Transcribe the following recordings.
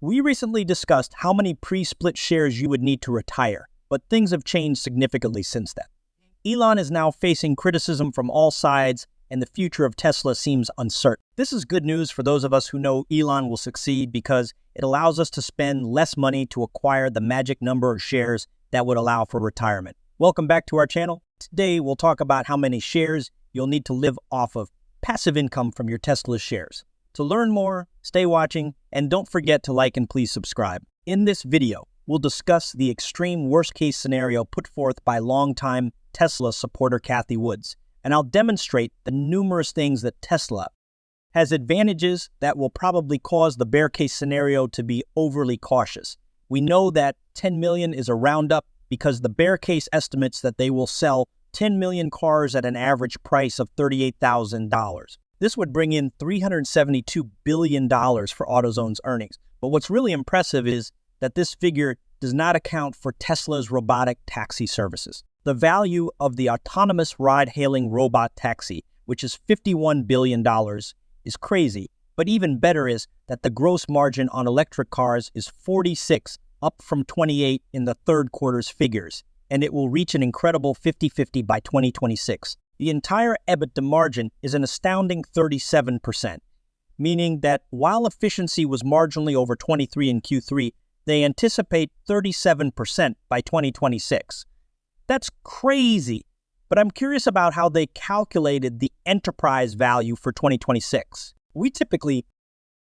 We recently discussed how many pre-split shares you would need to retire, but things have changed significantly since then. Elon is now facing criticism from all sides, and the future of Tesla seems uncertain. This is good news for those of us who know Elon will succeed because it allows us to spend less money to acquire the magic number of shares that would allow for retirement. Welcome back to our channel. Today, we'll talk about how many shares you'll need to live off of passive income from your Tesla shares. To learn more, stay watching, and don't forget to like and please subscribe. In this video, we'll discuss the extreme worst-case scenario put forth by longtime Tesla supporter Cathie Woods, and I'll demonstrate the numerous things that Tesla has advantages that will probably cause the bear case scenario to be overly cautious. We know that 10 million is a roundup because the bear case estimates that they will sell 10 million cars at an average price of $38,000. This would bring in $372 billion for AutoZone's earnings. But what's really impressive is that this figure does not account for Tesla's robotic taxi services. The value of the autonomous ride-hailing robot taxi, which is $51 billion, is crazy. But even better is that the gross margin on electric cars is 46, up from 28 in the third quarter's figures, and it will reach an incredible 50-50 by 2026. The entire EBITDA margin is an astounding 37%, meaning that while efficiency was marginally over 23 in Q3, they anticipate 37% by 2026. That's crazy, but I'm curious about how they calculated the enterprise value for 2026. We typically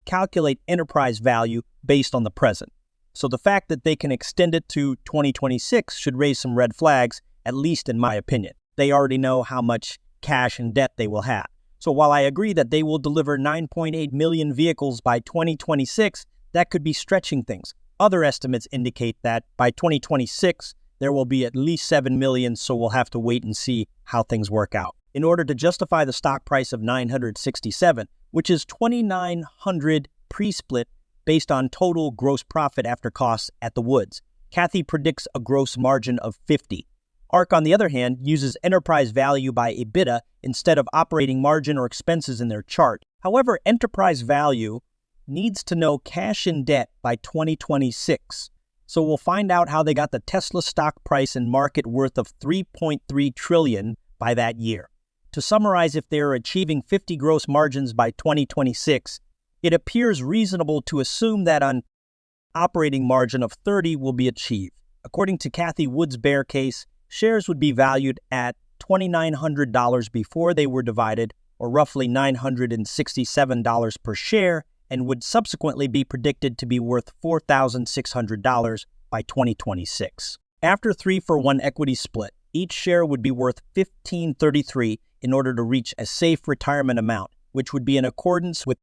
calculate enterprise value based on the present, so the fact that they can extend it to 2026 should raise some red flags, at least in my opinion. They already know how much cash and debt they will have. So while I agree that they will deliver 9.8 million vehicles by 2026, that could be stretching things. Other estimates indicate that by 2026, there will be at least 7 million, so we'll have to wait and see how things work out. In order to justify the stock price of $967, which is $2,900 pre-split based on total gross profit after costs at the Woods, Cathie predicts a gross margin of 50. ARK, on the other hand, uses enterprise value by EBITDA instead of operating margin or expenses in their chart. However, enterprise value needs to know cash and debt by 2026. So we'll find out how they got the Tesla stock price and market worth of $3.3 trillion by that year. To summarize, if they are achieving 50 gross margins by 2026, it appears reasonable to assume that an operating margin of 30 will be achieved. According to Cathie Woods' bear case, shares would be valued at $2,900 before they were divided, or roughly $967 per share, and would subsequently be predicted to be worth $4,600 by 2026. After 3-for-1 equity split, each share would be worth $1,533 in order to reach a safe retirement amount, which would be in accordance with.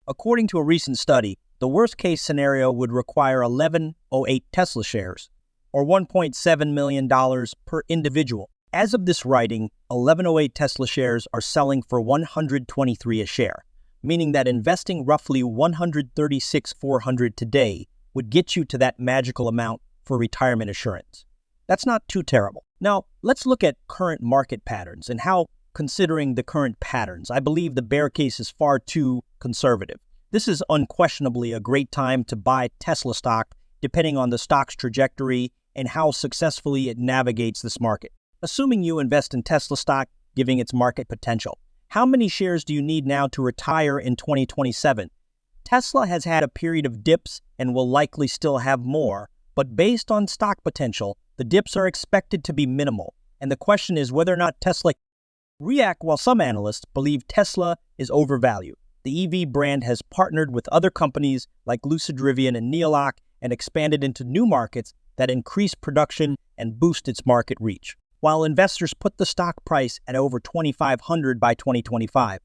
According to a recent study, the worst-case scenario would require 1108 Tesla shares, or $1.7 million per individual. As of this writing, 1108 Tesla shares are selling for $123 a share, meaning that investing roughly $136,400 today would get you to that magical amount for retirement assurance. That's not too terrible. Now, let's look at current market patterns and how, considering the current patterns, I believe the bear case is far too conservative. This is unquestionably a great time to buy Tesla stock, depending on the stock's trajectory and how successfully it navigates this market. Assuming you invest in Tesla stock, giving its market potential, how many shares do you need now to retire in 2027? Tesla has had a period of dips and will likely still have more, but based on stock potential, the dips are expected to be minimal, and the question is whether or not Tesla react. While some analysts believe Tesla is overvalued, the EV brand has partnered with other companies like Lucid Rivian and Neolock and expanded into new markets that increase production and boost its market reach. While investors put the stock price at over $2,500 by 2025,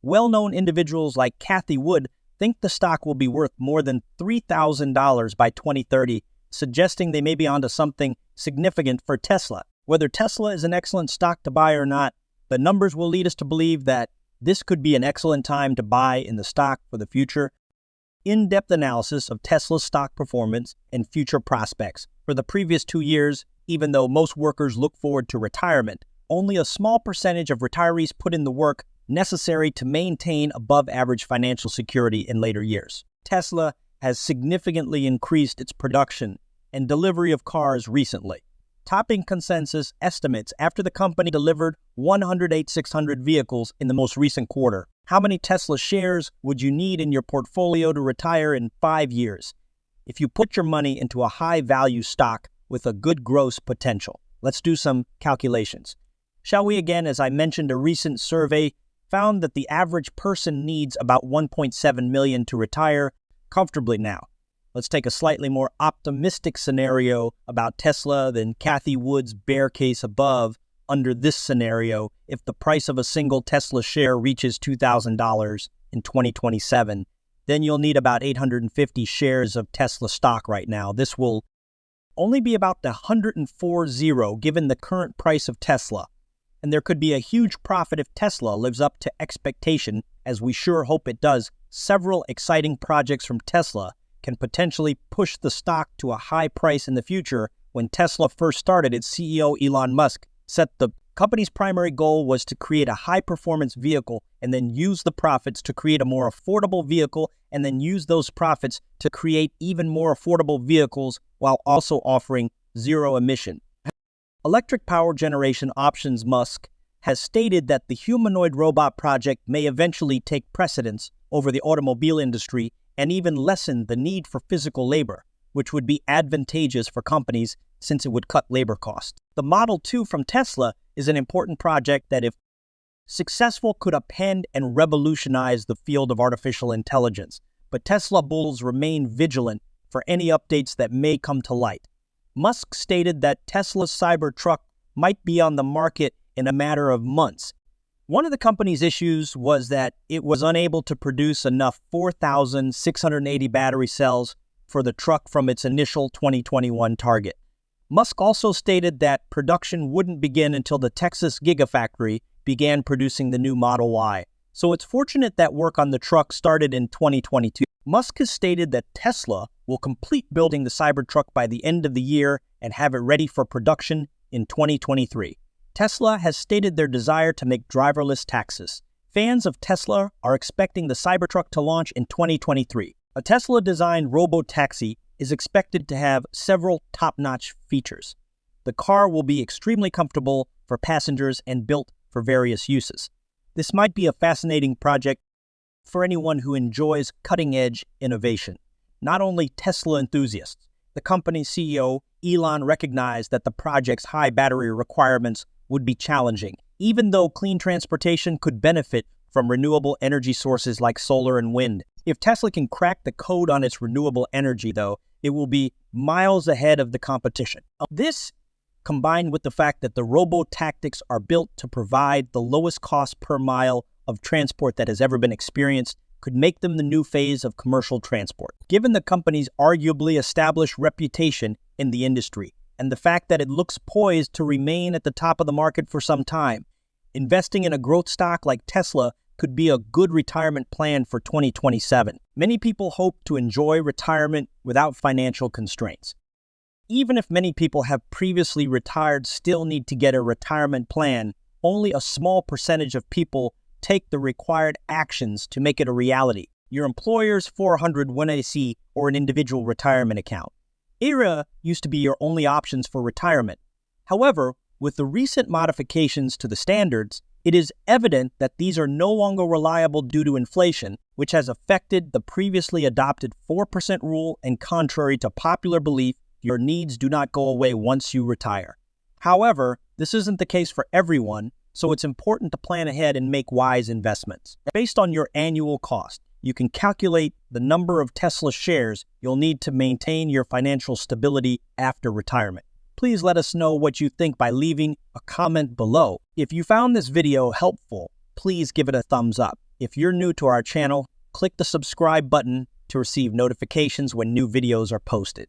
well-known individuals like Cathie Wood think the stock will be worth more than $3,000 by 2030, suggesting they may be onto something significant for Tesla. Whether Tesla is an excellent stock to buy or not, the numbers will lead us to believe that this could be an excellent time to buy in the stock for the future. In-depth analysis of Tesla's stock performance and future prospects. For the previous 2 years, even though most workers look forward to retirement, only a small percentage of retirees put in the work necessary to maintain above-average financial security in later years. Tesla has significantly increased its production and delivery of cars recently, topping consensus estimates after the company delivered 108,600 vehicles in the most recent quarter. How many Tesla shares would you need in your portfolio to retire in 5 years if you put your money into a high-value stock with a good growth potential? Let's do some calculations. Shall we again? As I mentioned, a recent survey found that the average person needs about 1.7 million to retire comfortably now. Let's take a slightly more optimistic scenario about Tesla than Cathie Wood's bear case above. Under this scenario, if the price of a single Tesla share reaches $2,000 in 2027, then you'll need about 850 shares of Tesla stock right now. This will only be about the 140 given the current price of Tesla. And there could be a huge profit if Tesla lives up to expectation, as we sure hope it does. Several exciting projects from Tesla can potentially push the stock to a high price in the future. When Tesla first started, its CEO Elon Musk said the company's primary goal was to create a high-performance vehicle and then use the profits to create a more affordable vehicle and then use those profits to create even more affordable vehicles while also offering zero emission. Electric power generation options. Musk has stated that the humanoid robot project may eventually take precedence over the automobile industry and even lessen the need for physical labor, which would be advantageous for companies since it would cut labor costs. The Model 2 from Tesla is an important project that, if successful, could upend and revolutionize the field of artificial intelligence. But Tesla bulls remain vigilant for any updates that may come to light. Musk stated that Tesla's Cybertruck might be on the market in a matter of months. One of the company's issues was that it was unable to produce enough 4,680 battery cells for the truck from its initial 2021 target. Musk also stated that production wouldn't begin until the Texas Gigafactory began producing the new Model Y. So it's fortunate that work on the truck started in 2022. Musk has stated that Tesla will complete building the Cybertruck by the end of the year and have it ready for production in 2023. Tesla has stated their desire to make driverless taxis. Fans of Tesla are expecting the Cybertruck to launch in 2023. A Tesla-designed robo-taxi is expected to have several top-notch features. The car will be extremely comfortable for passengers and built for various uses. This might be a fascinating project for anyone who enjoys cutting-edge innovation. Not only Tesla enthusiasts, the company's CEO, Elon, recognized that the project's high battery requirements would be challenging, even though clean transportation could benefit from renewable energy sources like solar and wind. If Tesla can crack the code on its renewable energy, though, it will be miles ahead of the competition. This, combined with the fact that the robo-tactics are built to provide the lowest cost per mile of transport that has ever been experienced, could make them the new phase of commercial transport. Given the company's arguably established reputation in the industry, and the fact that it looks poised to remain at the top of the market for some time, investing in a growth stock like Tesla could be a good retirement plan for 2027. Many people hope to enjoy retirement without financial constraints. Even if many people have previously retired still need to get a retirement plan, only a small percentage of people take the required actions to make it a reality. Your employer's 401(k) or an individual retirement account. IRA used to be your only options for retirement. However, with the recent modifications to the standards, it is evident that these are no longer reliable due to inflation, which has affected the previously adopted 4% rule, and contrary to popular belief, your needs do not go away once you retire. However, this isn't the case for everyone, so it's important to plan ahead and make wise investments. Based on your annual cost, you can calculate the number of Tesla shares you'll need to maintain your financial stability after retirement. Please let us know what you think by leaving a comment below. If you found this video helpful, please give it a thumbs up. If you're new to our channel, click the subscribe button to receive notifications when new videos are posted.